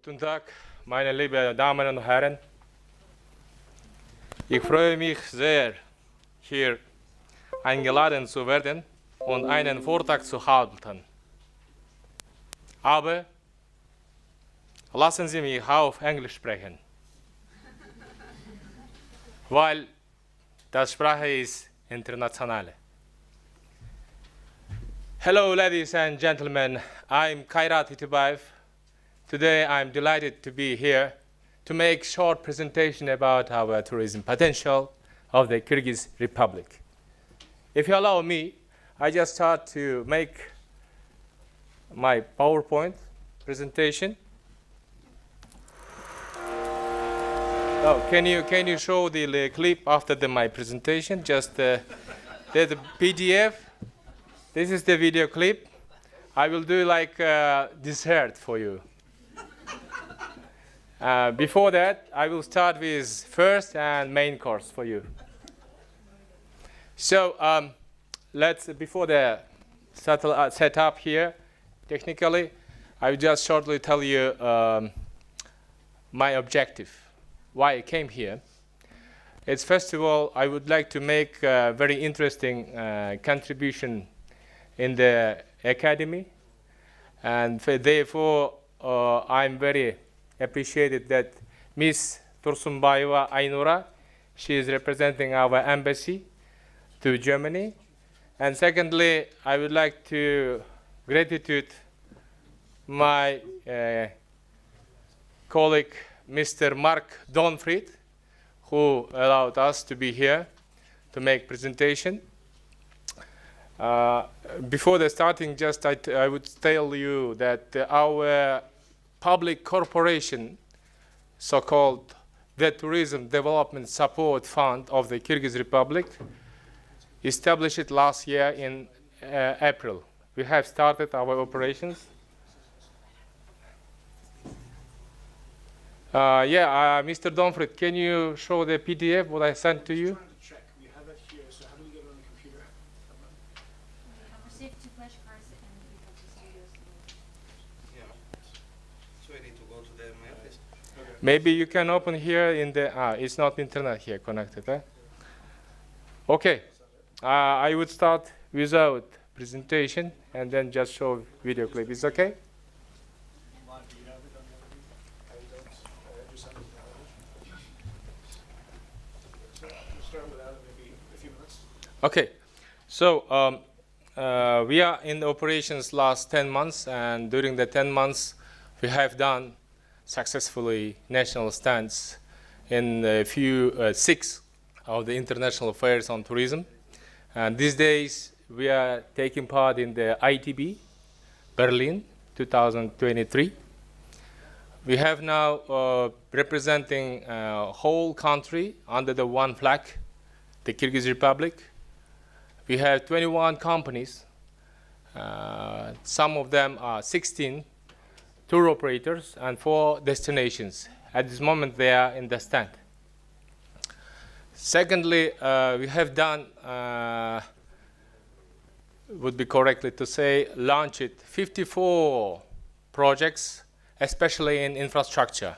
Guten Tag, meine lieben Damen und Herren. Ich freue mich sehr, hier eingeladen zu werden und einen Vortrag zu halten. Aber lassen Sie mich auf Englisch sprechen, weil das Sprache ist internationale. Hello, ladies and gentlemen. I'm Kairat Itibaev. Today, I'm delighted to be here to make a short presentation about our tourism potential of the Kyrgyz Republic. If you allow me, I just start to make my PowerPoint presentation. Oh, can you show the clip after my presentation? Just the PDF. This is the video clip. I will do like dessert for you. Before that, I will start with first and main course for you. So before the setup here, technically, I will just shortly tell you my objective, why I came here. It's first of all, I would like to make a very interesting contribution in the academy, and therefore I'm very appreciated that Miss Tursunbayeva Aynura, she is representing our embassy to Germany. And secondly, I would like to gratitude my colleague, Mr. Mark Donfried, who allowed us to be here to make presentation. Before the starting, just I would tell you that our public corporation, so-called the Tourism Development Support Fund of the Kyrgyz Republic, established last year in April. We have started our operations. Mr. Donfried, can you show the PDF what I sent to you? Maybe you can open here in the, it's not internet here connected, eh? Okay, I would start without presentation and then just show video clip, is okay? Okay, so we are in operations last 10 months, and during the 10 months we have done successfully national stands in a few, 6 of the international fairs on tourism. And these days, we are taking part in the ITB, Berlin, 2023. We have now representing whole country under the one flag, the Kyrgyz Republic. We have 21 companies. Some of them are 16 tour operators and 4 destinations. At this moment, they are in the stand. Secondly, we have done, would be correctly to say, launched 54 projects, especially in infrastructure.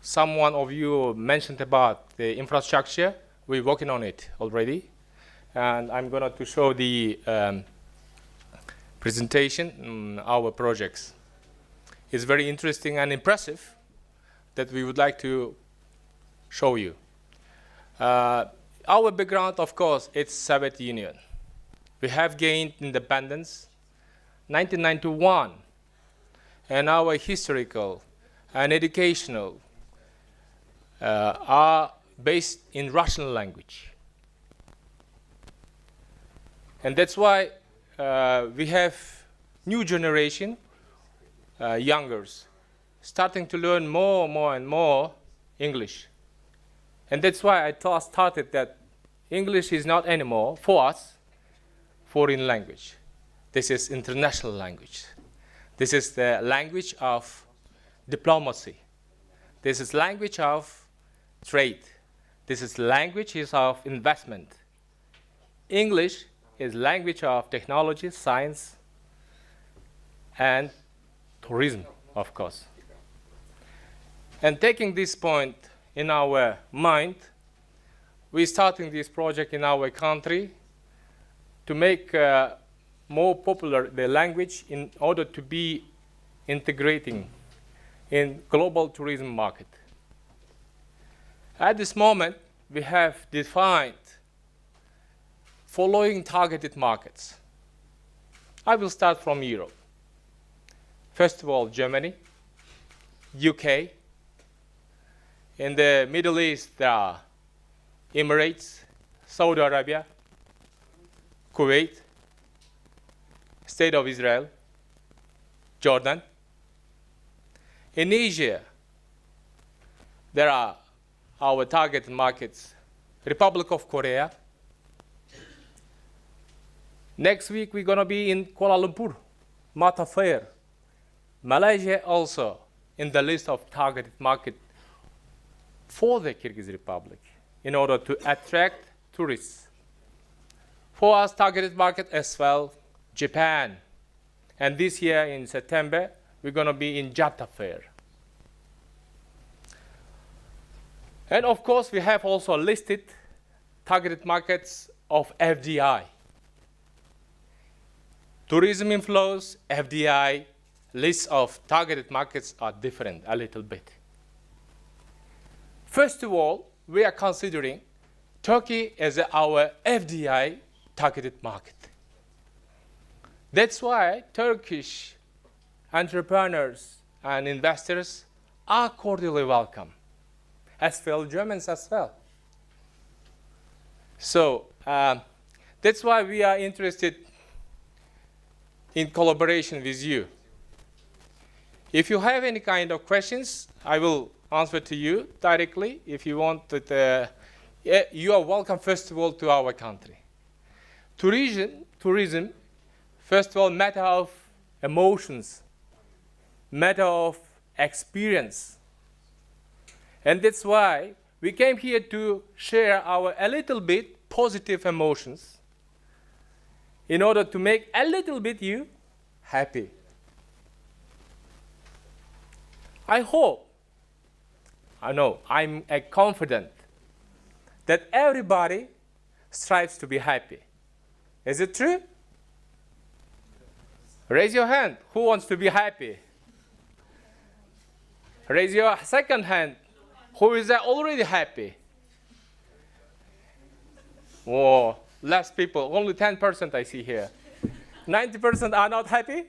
Someone of you mentioned about the infrastructure. We're working on it already. And I'm going to show the presentation, our projects. It's very interesting and impressive that we would like to show you. Our background, of course, it's Soviet Union. We have gained independence 1991, and our historical and educational are based in Russian language. And that's why we have new generation, youngers, starting to learn more and more English. And that's why I started that English is not anymore, for us, foreign language. This is international language. This is the language of diplomacy. This is language of trade. This is language of investment. English is language of technology, science, and tourism, of course. And taking this point in our mind, we're starting this project in our country to make more popular the language in order to be integrating in global tourism market. At this moment, we have defined following targeted markets. I will start from Europe. First of all, Germany, UK. In the Middle East, there are Emirates, Saudi Arabia, Kuwait, State of Israel, Jordan. In Asia, there are our target markets, Republic of Korea. Next week, we're going to be in Kuala Lumpur, Mata Fair. Malaysia also in the list of targeted market for the Kyrgyz Republic in order to attract tourists. For us, targeted market as well, Japan. And this year in September, we're going to be in Jatta Fair. And of course, we have also listed targeted markets of FDI. Tourism inflows, FDI, lists of targeted markets are different a little bit. First of all, we are considering Turkey as our FDI targeted market. That's why Turkish entrepreneurs and investors are cordially welcome, as well Germans as well. So that's why we are interested in collaboration with you. If you have any kind of questions, I will answer to you directly. If you want it, you are welcome, first of all, to our country. Tourism, first of all, matter of emotions, matter of experience. And that's why we came here to share our a little bit positive emotions in order to make a little bit you happy. I hope, I'm confident that everybody strives to be happy. Is it true? Raise your hand. Who wants to be happy? Raise your second hand. Who is already happy? Whoa, less people. Only 10% I see here. 90% are not happy?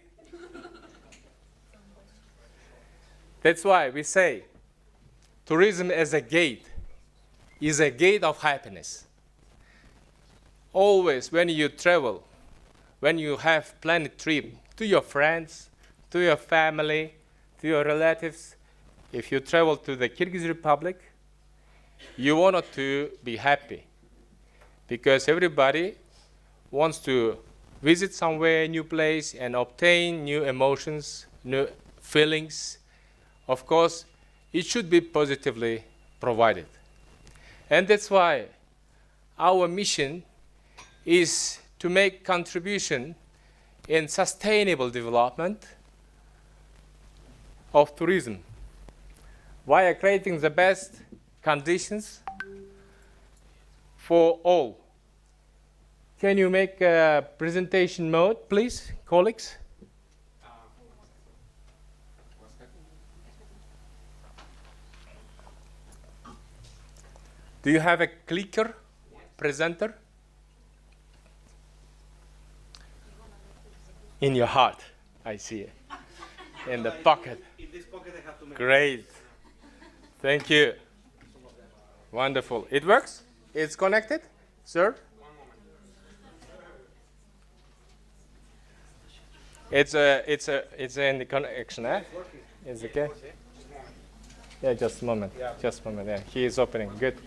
That's why we say tourism as a gate is a gate of happiness. Always when you travel, when you have planned a trip to your friends, to your family, to your relatives, if you travel to the Kyrgyz Republic, you want to be happy because everybody wants to visit somewhere, new place, and obtain new emotions, new feelings. Of course, it should be positively provided. And that's why our mission is to make contribution in sustainable development of tourism via creating the best conditions for all. Can you make a presentation mode, please, colleagues? Do you have a clicker presenter? In your heart, I see it. In the pocket. In this pocket I have to make. Great. Thank you. Wonderful. It works? It's connected, sir? It's in the connection, eh? It's okay. Yeah, just a moment. Just a moment. Yeah, he is opening. Good.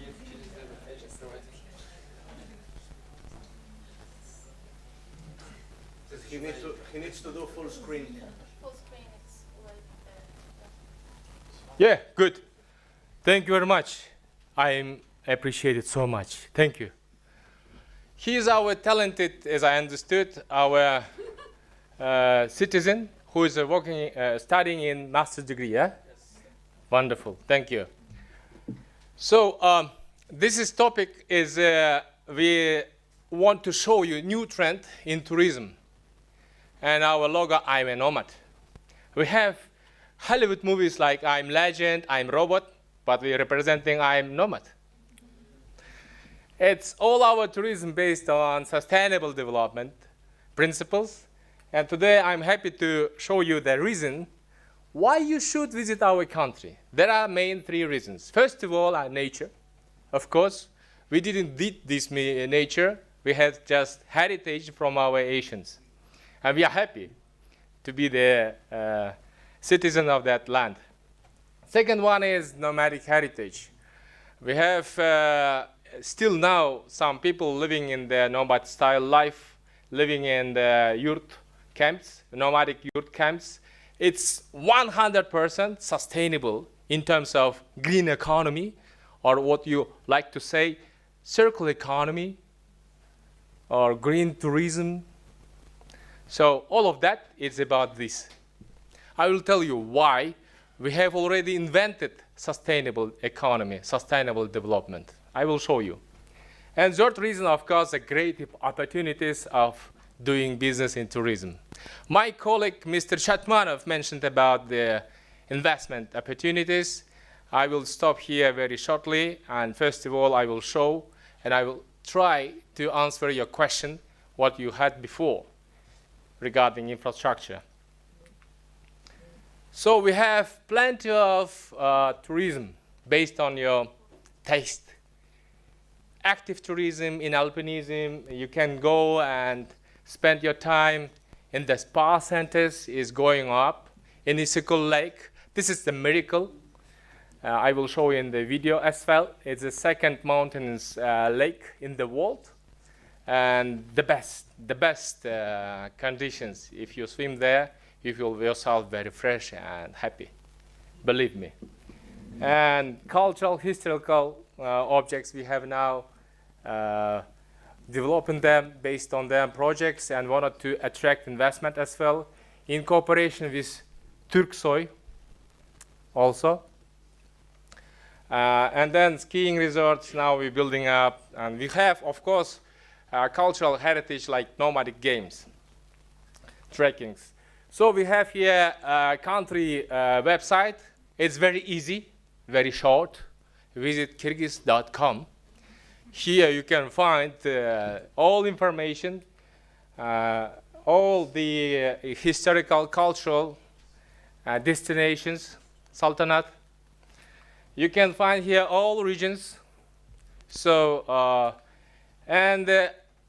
He needs to do full screen. Full screen, it's like Yeah, good. Thank you very much. I appreciate it so much. Thank you. He is our talented, as I understood, our citizen who is studying in master's degree. Yeah? Yes. Wonderful. Thank you. So this topic is we want to show you new trend in tourism. And our logo, I'm a nomad. We have Hollywood movies like I'm Legend, I'm Robot, but we're representing I'm Nomad. It's all our tourism based on sustainable development principles. And today I'm happy to show you the reason why you should visit our country. There are main three reasons. First of all, our nature. Of course, we didn't need this nature. We had just heritage from our Asians. And we are happy to be the citizen of that land. Second one is nomadic heritage. We have still now some people living in the nomad style life, living in the yurt camps, nomadic yurt camps. It's 100% sustainable in terms of green economy, or what you like to say, circular economy, or green tourism. So all of that is about this. I will tell you why we have already invented sustainable economy, sustainable development. I will show you. And third reason, of course, the great opportunities of doing business in tourism. My colleague, Mr. Shatmanov, mentioned about the investment opportunities. I will stop here very shortly. And first of all, I will show and I will try to answer your question, what you had before regarding infrastructure. So we have plenty of tourism based on your taste. Active tourism in alpinism, you can go and spend your time in the spa centers is going up. In Isikul Lake, this is the miracle. I will show you in the video as well. It's the second mountainous lake in the world. And the best conditions. If you swim there, you feel yourself very fresh and happy. Believe me. And cultural, historical objects we have now, developing them based on their projects and wanted to attract investment as well in cooperation with Turksoy also. And then skiing resorts now we're building up. And we have, of course, cultural heritage like nomadic games, trekkings. So we have here a country website. It's very easy, very short. Visit Kyrgyz.com. Here you can find all information, all the historical, cultural destinations, Sultanate. You can find here all regions. So,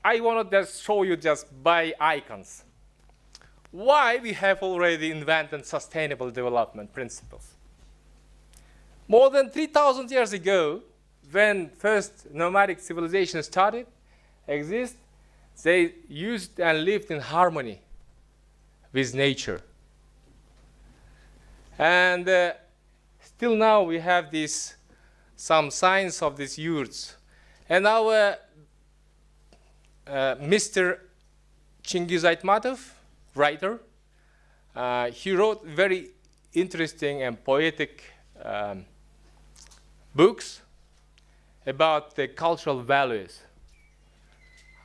I want to just show you just by icons why we have already invented sustainable development principles. More than 3,000 years ago, when first nomadic civilization started, they used and lived in harmony with nature. And still now we have some signs of these yurts. And our Mr. Chingiz Aytmatov, writer, he wrote very interesting and poetic books about the cultural values,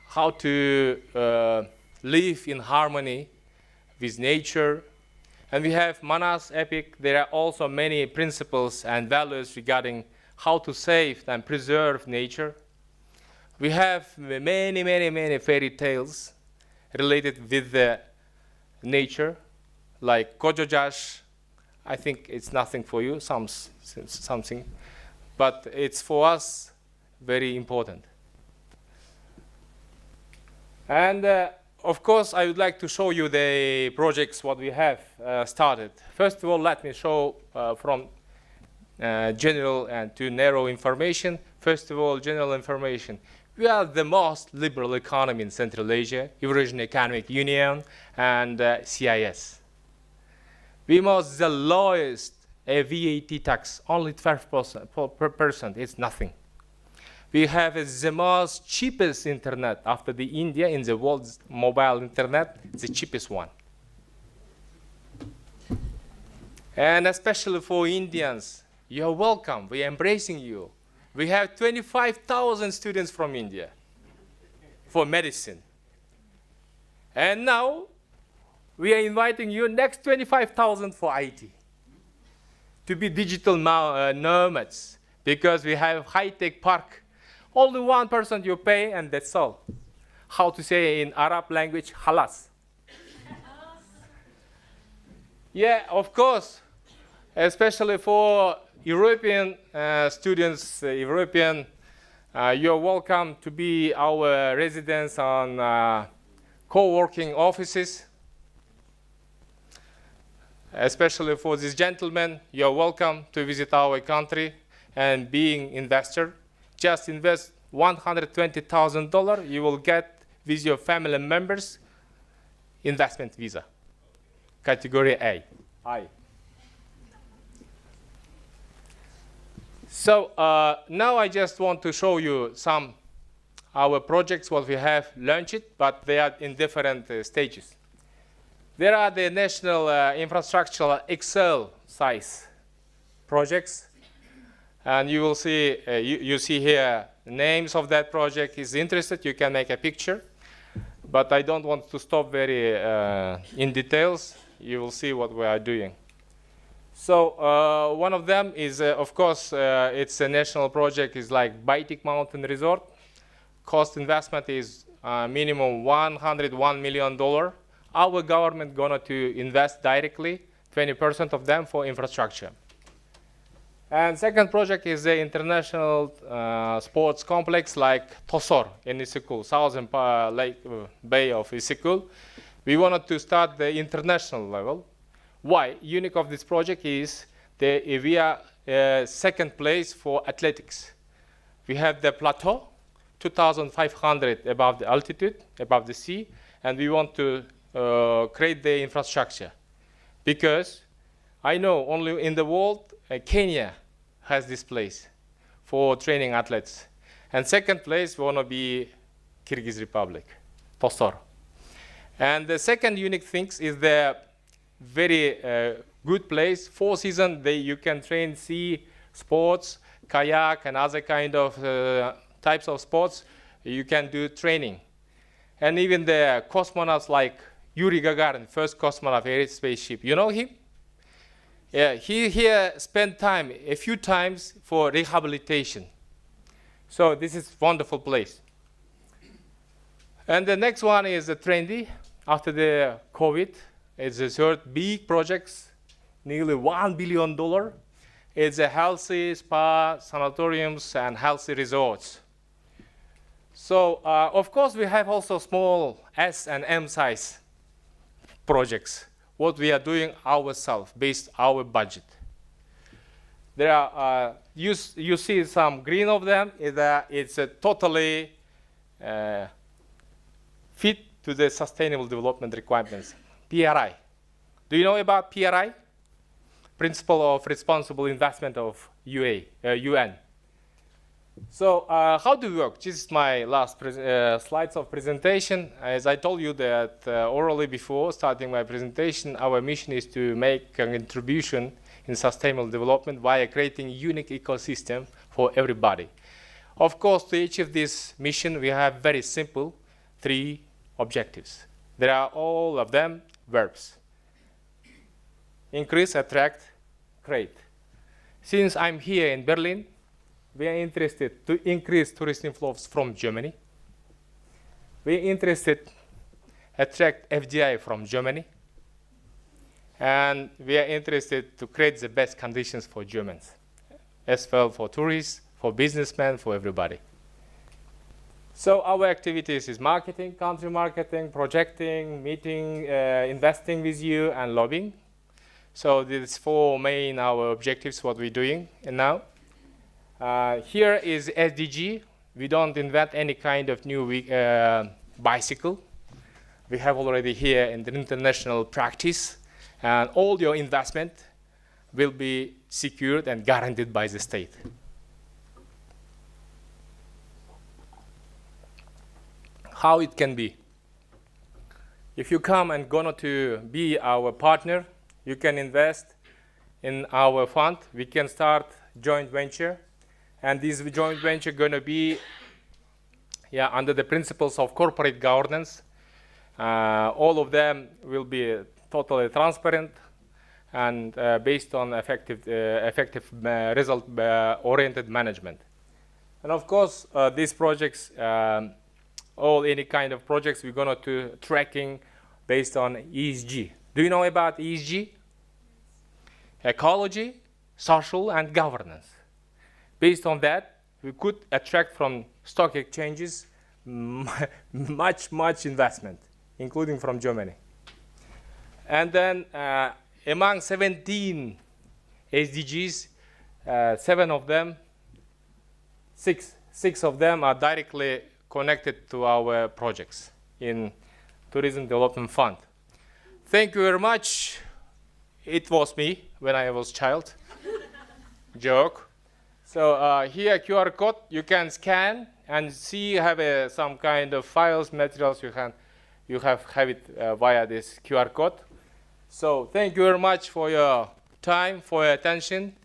how to live in harmony with nature. And we have Manas epic. There are also many principles and values regarding how to save and preserve nature. We have many fairy tales related with the nature, like Kojojash. I think it's nothing for you, something, but it's for us very important. And of course, I would like to show you the projects what we have started. First of all, let me show from general and to narrow information. First of all, general information. We are the most liberal economy in Central Asia, Eurasian Economic Union, and CIS. We most the lowest VAT tax, only 12%. It's nothing. We have the most cheapest internet after the India in the world's mobile internet, the cheapest one. And especially for Indians, you're welcome. We're embracing you. We have 25,000 students from India for medicine. And now we are inviting you next 25,000 for IT to be digital nomads, because we have high-tech park. Only 1% you pay, and that's all. How to say in Arab language, halas. Yeah, of course, especially for European students, you're welcome to be our residents on co-working offices. Especially for this gentleman, you're welcome to visit our country and being investor. Just invest $120,000, you will get with your family members investment visa, category A. So now I just want to show you some our projects, what we have launched, but they are in different stages. There are the national infrastructural Excel size projects, and you will see you see here names of that project. Is interested, you can make a picture, but I don't want to stop very in details. You will see what we are doing. So one of them is, of course, it's a national project. Is like Baitik Mountain Resort. Cost investment is minimum $101 million. Our government gonna to invest directly 20% of them for infrastructure. And second project is the international sports complex like Tosor in Isikul, southern Lake Bay of Isikul. We wanted to start the international level. Why? Unique of this project is we are second place for athletics. We have the plateau, 2,500 above the altitude, above the sea, and we want to create the infrastructure. Because I know only in the world, Kenya has this place for training athletes. And second place, we want to be Kyrgyz Republic, Tosor. And the second unique thing is the very good place. 4 seasons, you can train sea sports, kayak, and other kind of types of sports. You can do training. And even the cosmonauts like Yuri Gagarin, first cosmonaut air spaceship. You know him? Yeah, he here spent time a few times for rehabilitation. So this is wonderful place. And the next one is trendy after the COVID. It's a third big projects, nearly $1 billion. It's a healthy spa, sanatoriums, and healthy resorts. So of course we have also small S and M size projects, what we are doing ourselves based our budget. There are, you see some green of them, it's a totally fit to the sustainable development requirements, PRI. Do you know about PRI? Principle of Responsible Investment of UN. So how do we work? This is my last slides of presentation. As I told you that orally before starting my presentation, our mission is to make a contribution in sustainable development via creating a unique ecosystem for everybody. Of course, to achieve this mission, we have very simple 3 objectives. There are all of them verbs. Increase, attract, create. Since I'm here in Berlin, we are interested to increase tourist inflows from Germany. We are interested to attract FDI from Germany. And we are interested to create the best conditions for Germans, as well for tourists, for businessmen, for everybody. So our activities is marketing, country marketing, projecting, meeting, investing with you, and lobbying. So these 4 main our objectives, what we're doing now. Here is SDG. We don't invent any kind of new bicycle. We have already here in the international practice, and all your investment will be secured and guaranteed by the state. How it can be? If you come and gonna to be our partner, you can invest in our fund, we can start joint venture. And this joint venture gonna be under the principles of corporate governance. All of them will be totally transparent and based on effective result-oriented management. And of course, these projects, any kind of projects, we're gonna do tracking based on ESG. Do you know about ESG? Ecology, social, and governance. Based on that, we could attract from stock exchanges much investment, including from Germany. And then among 17 SDGs, six of them are directly connected to our projects in Tourism Development Fund. Thank you very much. It was me when I was child. Joke. So here QR code, you can scan and see have some kind of files, materials you have it via this QR code. So thank you very much for your time, for your attention.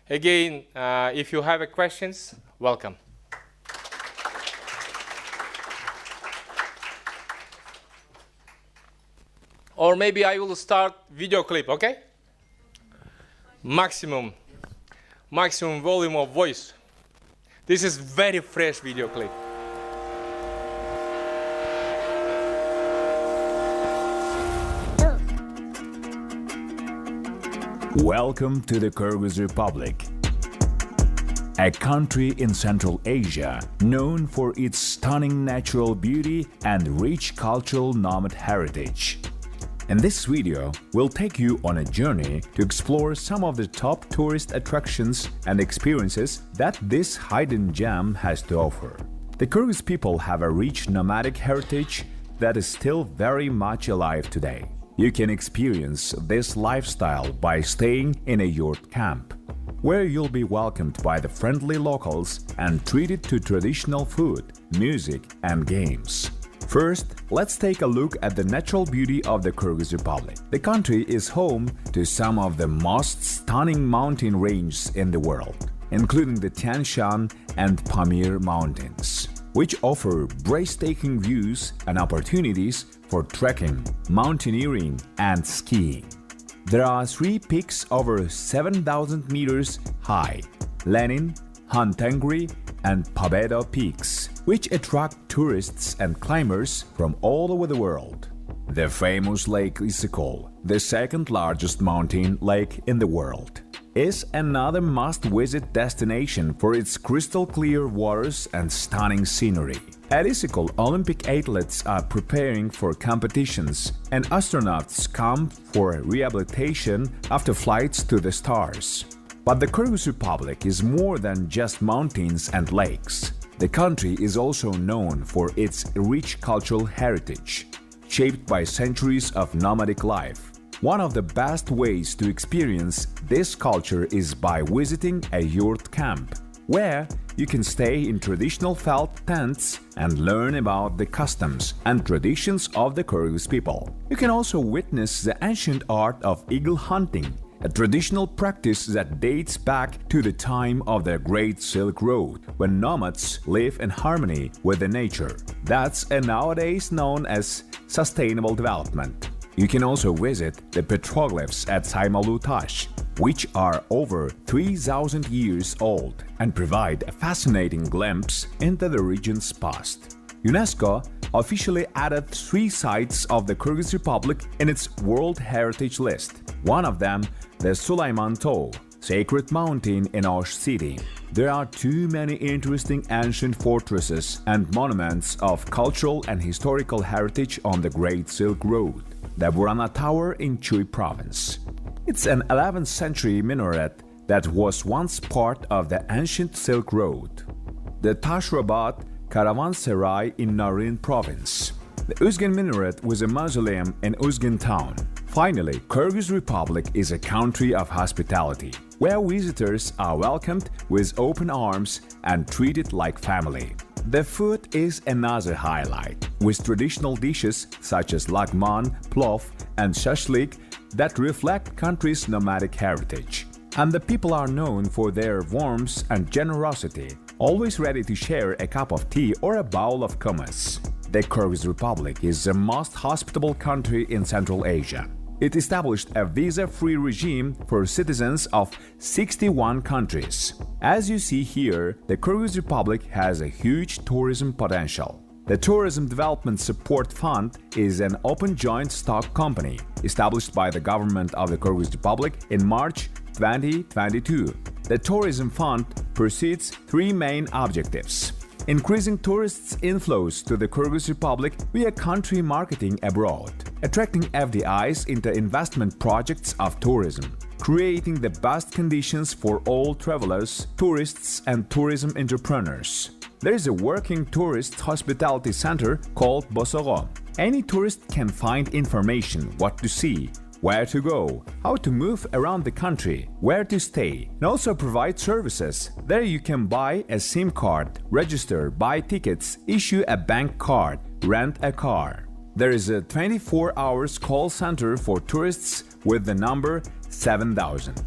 Again, if you have questions, welcome. Or maybe I will start video clip, okay? Maximum volume of voice. This is very fresh video clip. Welcome to the Kyrgyz Republic, a country in Central Asia known for its stunning natural beauty and rich cultural nomad heritage. In this video, we'll take you on a journey to explore some of the top tourist attractions and experiences that this hidden gem has to offer. The Kyrgyz people have a rich nomadic heritage that is still very much alive today. You can experience this lifestyle by staying in a yurt camp, where you'll be welcomed by the friendly locals and treated to traditional food, music, and games. First, let's take a look at the natural beauty of the Kyrgyz Republic. The country is home to some of the most stunning mountain ranges in the world, including the Tian Shan and Pamir mountains, which offer breathtaking views and opportunities for trekking, mountaineering, and skiing. There are 3 peaks over 7,000 meters high: Lenin, Hantengri, and Pobeda peaks, which attract tourists and climbers from all over the world. The famous Lake Issyk, the second largest mountain lake in the world, is another must-visit destination for its crystal-clear waters and stunning scenery. At Issyk, Olympic athletes are preparing for competitions, and astronauts come for rehabilitation after flights to the stars. But the Kyrgyz Republic is more than just mountains and lakes. The country is also known for its rich cultural heritage, shaped by centuries of nomadic life. One of the best ways to experience this culture is by visiting a yurt camp, where you can stay in traditional felt tents and learn about the customs and traditions of the Kyrgyz people. You can also witness the ancient art of eagle hunting, a traditional practice that dates back to the time of the Great Silk Road, when nomads live in harmony with the nature. That's nowadays known as sustainable development. You can also visit the petroglyphs at Saymalu Tash, which are over 3,000 years old and provide a fascinating glimpse into the region's past. UNESCO officially added 3 sites of the Kyrgyz Republic in its World Heritage List. One of them, the Sulayman Tau, sacred mountain in Osh city. There are too many interesting ancient fortresses and monuments of cultural and historical heritage on the Great Silk Road. The Burana Tower in Chuy province. It's an 11th century minaret that was once part of the ancient Silk Road. The Tashrabat Caravanserai in Narin province. The Uzgen minaret was a mausoleum in Uzgen town. Finally, Kyrgyz Republic is a country of hospitality, where visitors are welcomed with open arms and treated like family. The food is another highlight, with traditional dishes such as lagman, plov, and shashlik that reflect country's nomadic heritage. And the people are known for their warmth and generosity, always ready to share a cup of tea or a bowl of hummus. The Kyrgyz Republic is the most hospitable country in Central Asia. It established a visa-free regime for citizens of 61 countries. As you see here, the Kyrgyz Republic has a huge tourism potential. The Tourism Development Support Fund is an open joint stock company established by the government of the Kyrgyz Republic in March 2022. The Tourism Fund pursues three main objectives: increasing tourists' inflows to the Kyrgyz Republic via country marketing abroad, attracting FDIs into investment projects of tourism, creating the best conditions for all travelers, tourists, and tourism entrepreneurs. There is a working tourist hospitality center called Bosoro. Any tourist can find information what to see, where to go, how to move around the country, where to stay, and also provide services. There you can buy a SIM card, register, buy tickets, issue a bank card, rent a car. There is a 24 hours call center for tourists with the number 7000.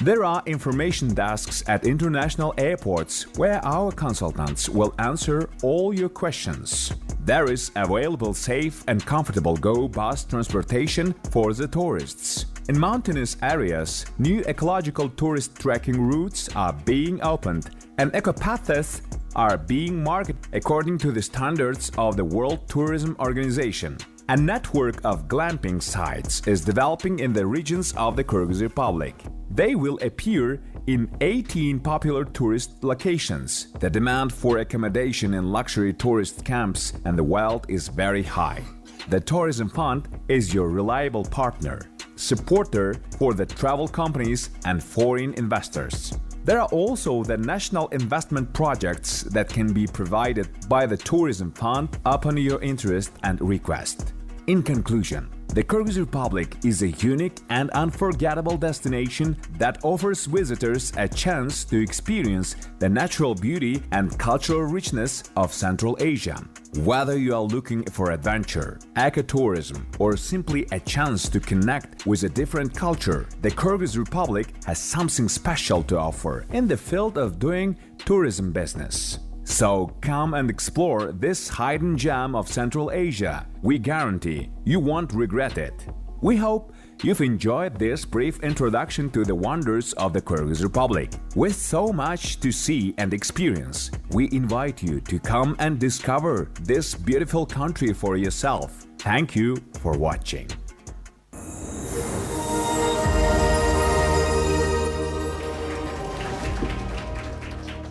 There are information desks at international airports where our consultants will answer all your questions. There is available safe and comfortable Go bus transportation for the tourists. In mountainous areas, new ecological tourist trekking routes are being opened and eco-paths are being marketed according to the standards of the World Tourism Organization. A network of glamping sites is developing in the regions of the Kyrgyz Republic. They will appear in 18 popular tourist locations. The demand for accommodation in luxury tourist camps and the wild is very high. The Tourism Fund is your reliable partner, supporter for the travel companies and foreign investors. There are also the national investment projects that can be provided by the Tourism Fund upon your interest and request. In conclusion, the Kyrgyz Republic is a unique and unforgettable destination that offers visitors a chance to experience the natural beauty and cultural richness of Central Asia. Whether you are looking for adventure, ecotourism, or simply a chance to connect with a different culture, the Kyrgyz Republic has something special to offer in the field of doing tourism business. So come and explore this hidden gem of Central Asia. We guarantee you won't regret it. We hope you've enjoyed this brief introduction to the wonders of the Kyrgyz Republic. With so much to see and experience, we invite you to come and discover this beautiful country for yourself. Thank you for watching.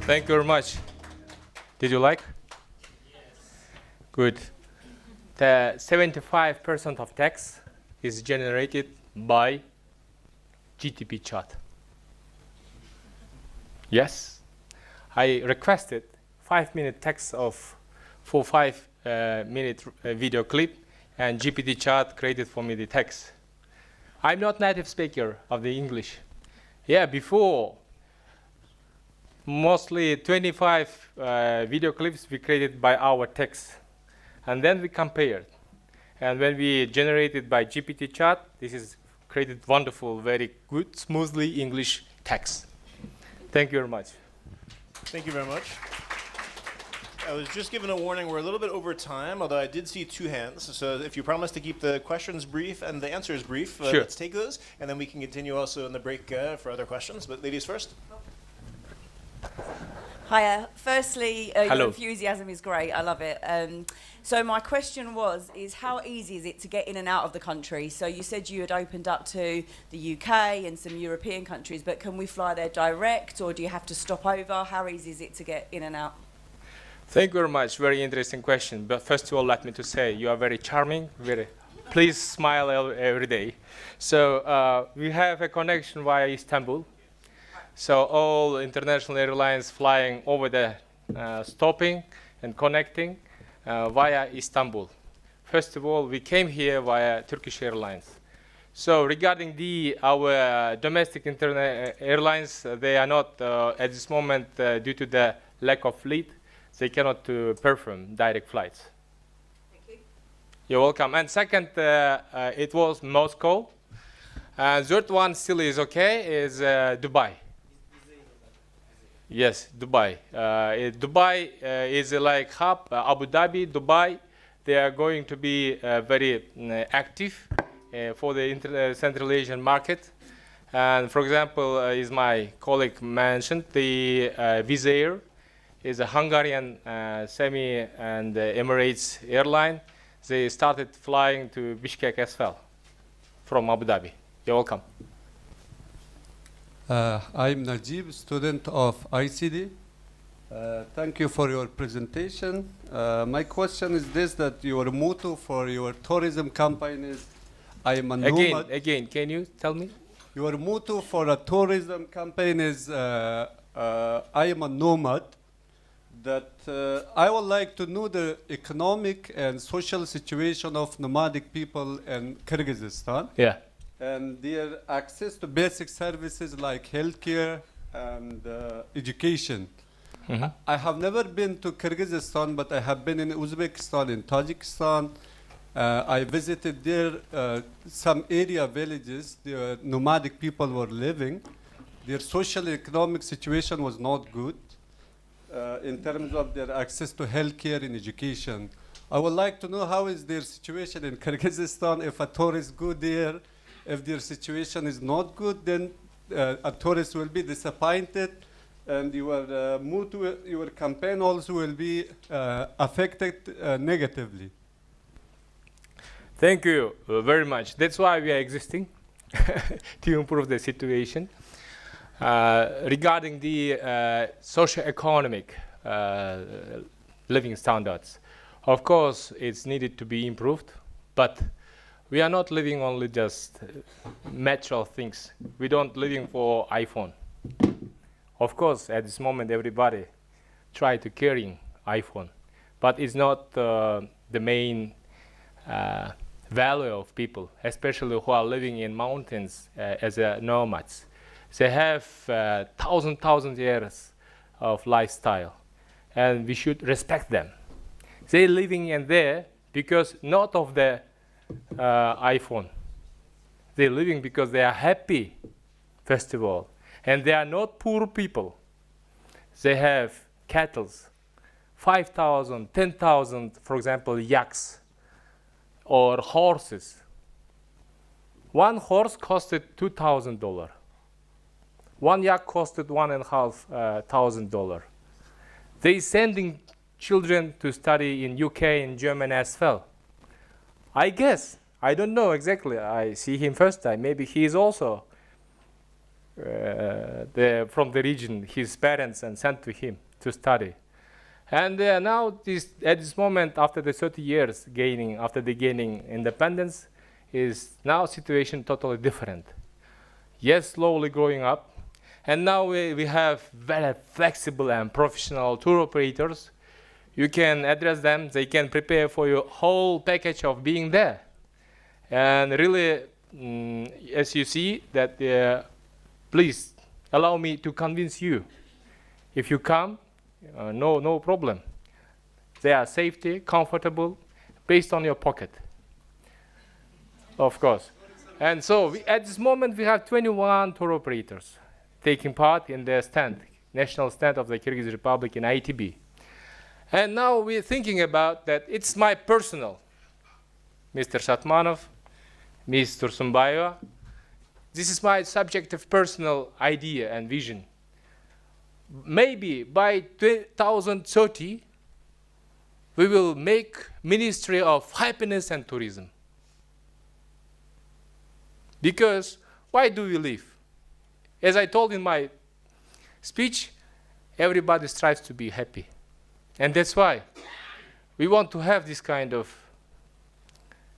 Thank you very much. Did you like? Yes. Good. The 75% of text is generated by GTP chat. Yes. I requested 5-minute text of 5-minute video clip, and GPT chat created for me the text. I'm not native speaker of the English. Yeah, before mostly 25 video clips we created by our text, and then we compared. And when we generated by GPT chat, this is created wonderful, very good, smoothly English text. Thank you very much. Thank you very much. I was just given a warning. We're a little bit over time, although I did see 2 hands. So if you promise to keep the questions brief and the answers brief, Sure. Let's take those, and then we can continue also in the break for other questions. But ladies first. Hiya. Firstly, your Hello. enthusiasm is great. I love it. So my question is how easy is it to get in and out of the country? So you said you had opened up to the UK and some European countries, but can we fly there direct, or do you have to stop over? How easy is it to get in and out? Thank you very much. Very interesting question. But first of all, let me to say you are very charming. Please smile every day. So we have a connection via Istanbul. So all international airlines flying over there, stopping and connecting via Istanbul. First of all, we came here via Turkish Airlines. So regarding our domestic airlines, they are not at this moment due to the lack of fleet. They cannot perform direct flights. Thank you. You're welcome. And second, it was Moscow. And third one still is okay, is Dubai. Yes, Dubai. Dubai is like hub, Abu Dhabi, Dubai. They are going to be very active for the Central Asian market. And for example, as my colleague mentioned, the Wizz Air is a Hungarian semi and Emirates airline. They started flying to Bishkek as well from Abu Dhabi. You're welcome. I'm Najib, student of ICD. Thank you for your presentation. My question is this, that your motto for your tourism campaign is, I am a nomad. Again, can you tell me? Your motto for a tourism campaign is, I am a nomad. That I would like to know the economic and social situation of nomadic people in Kyrgyzstan. Yeah. And their access to basic services like healthcare and education. Mm-hmm. I have never been to Kyrgyzstan, but I have been in Uzbekistan, in Tajikistan. I visited there some area villages the nomadic people were living. Their social and economic situation was not good in terms of their access to healthcare and education. I would like to know how is their situation in Kyrgyzstan if a tourist go there. If their situation is not good, then a tourist will be disappointed, and your campaign also will be affected negatively. Thank you very much. That's why we are existing, to improve the situation. Regarding the socio-economic living standards, of course, it's needed to be improved, but we are not living only just material things. We don't living for iPhone. Of course, at this moment, everybody try to carry iPhone, but it's not the main value of people, especially who are living in mountains as nomads. They have thousand years of lifestyle, and we should respect them. They're living in there because not of the iPhone. They're living because they are happy, first of all. And they are not poor people. They have cattle, 5,000, 10,000, for example, yaks or horses. One horse costed $2,000. One yak costed $1,500. They're sending children to study in UK and Germany as well. I guess, I don't know exactly. I see him first time. Maybe he is also from the region, his parents, and sent to him to study. And now, at this moment, after the 30 years after the gaining independence, is now situation totally different. Yes, slowly growing up. And now we have very flexible and professional tour operators. You can address them. They can prepare for your whole package of being there. And really, as you see, that please allow me to convince you. If you come, no problem. They are safety, comfortable, based on your pocket. Of course. And so at this moment, we have 21 tour operators taking part in the national stand of the Kyrgyz Republic in ITB. And now we're thinking about that it's my personal, Mr. Shatmanov, Ms. Tursunbayeva. This is my subjective personal idea and vision. Maybe by 2030, we will make Ministry of Happiness and Tourism. Because why do we live? As I told in my speech, everybody strives to be happy. And that's why we want to have this kind of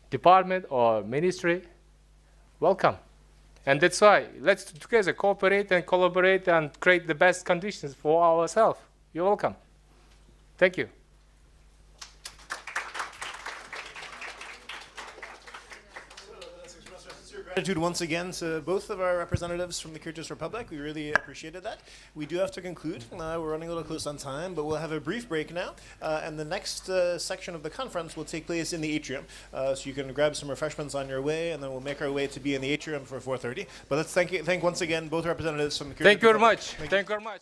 department or ministry. Welcome. And that's why let's together cooperate and collaborate and create the best conditions for ourselves. You're welcome. Thank you. Let's express our sincere Gratitude once again to both of our representatives from the Kyrgyz Republic. We really appreciated that. We do have to conclude. We're running a little close on time, but we'll have a brief break now. And the next section of the conference will take place in the atrium. So you can grab some refreshments on your way, and then we'll make our way to be in the atrium for 4:30. But let's thank once again both representatives from the Kyrgyz Thank you very Republic. much. Thank you very much.